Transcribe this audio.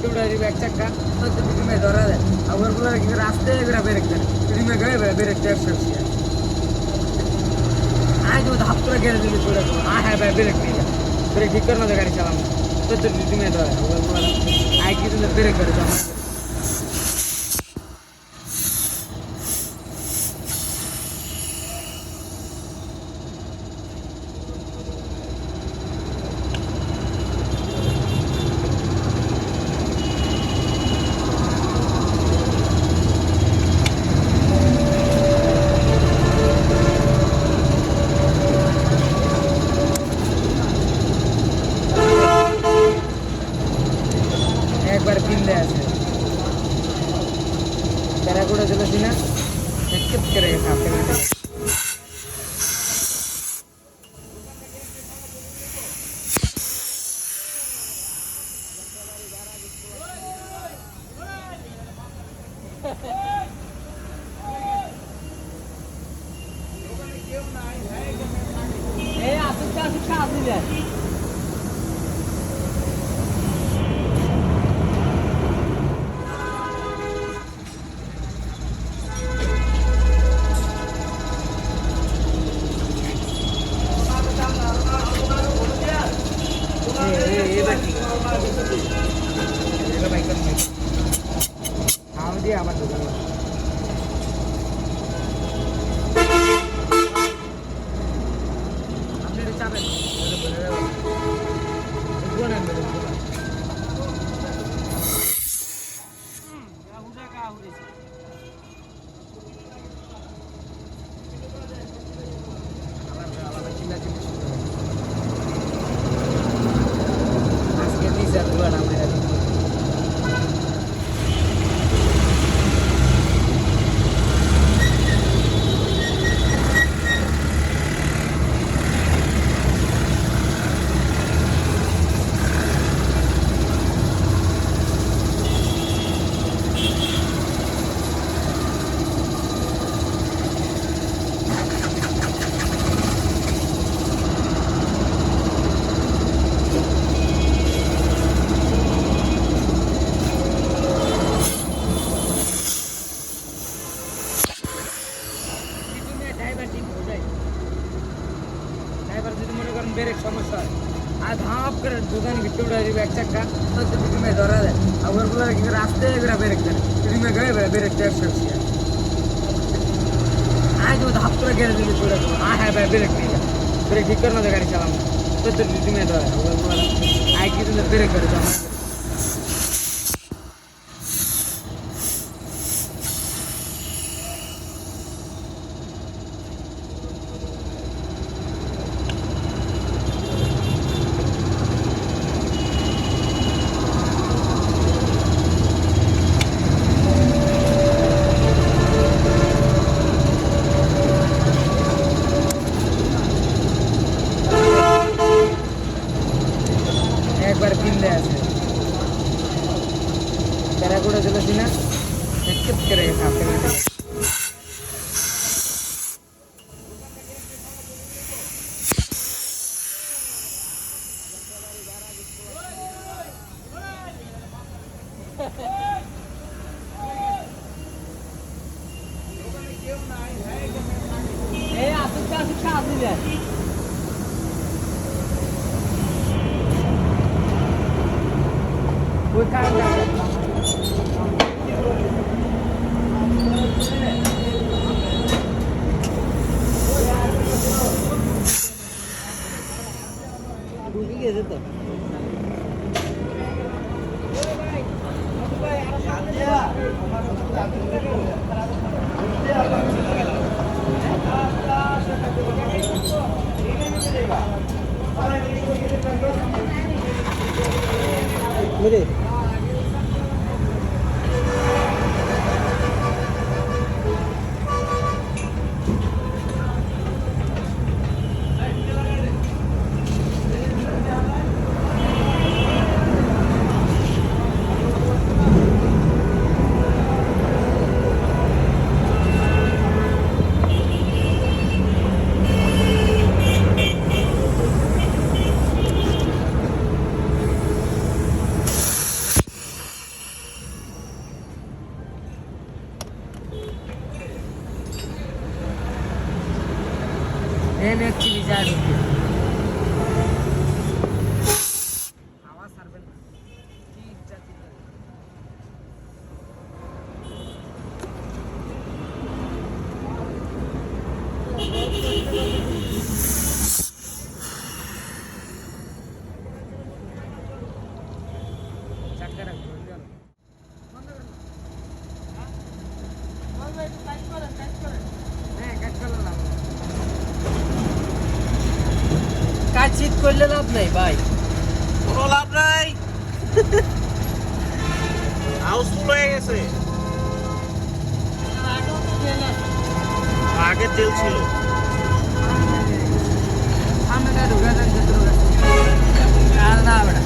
ভিতরে উঠে দিবে এক চাক্কা তো তুমি ধরা দেয় আর ওরগুলো কি করে আস্তে করে ব্রেক দেয় তুমি গয়ে ব্রেক ট্যাপ করছি আয় তো ধাপ করে গেড়ে দিবি পড়ে দেবো হ্যাঁ ভাই ব্রেক নিয়ে যা ব্রেক ঠিক করে না গাড়ি চালানো তো তুমি ধরে ওরগুলো আয় কি তুমি ব্রেক করে দাও একবার পিনলে আছে প্যারাগুড়া চলেছি না এক করে খাতে এই আসুক আসুক আমার দোকানে আপনি এটা চাবেন আজকে দিছে দুয়ার আমার ড্রাইভার যদি মনে করেন ব্রেক সমস্যা হয় আর ধাপ করে দোকান ভিতরে উঠে দিবে এক চাক্কা তো তুমি ধরা দেয় আর ওরগুলো কি করে আস্তে করে ব্রেক দেয় তুমি গয়ে ব্রেক ট্যাপ করছি আয় তো ধাপ করে গেড়ে দিবি পড়ে দেবো হ্যাঁ ভাই ব্রেক নিয়ে যা ব্রেক ঠিক করে না গাড়ি চালানো তো তুমি ধরে ওরগুলো আয় কি তুমি ব্রেক করে দাও একবার পিনলে আছে প্যারাগুড়া চলেছি না এক করে খাতে এই আসুক আসুক ওই কারণটা ঢুকে গেছে তো मेरे নেমে অ্যাকচুয়ালি যায় ঢুকে আওয়াজ ছাড়বেন না ঠিক যাচ্ছে চাক্কা রাখবো হ্যাঁ কাজ করলে লাভ কাজ চিত করলে লাভ নাই ভাই, কোনো লাভ নাই। হাউসফুল হয়ে গেছে, আগের জেল ছিল। সামনে ঢুকে যান না বেটা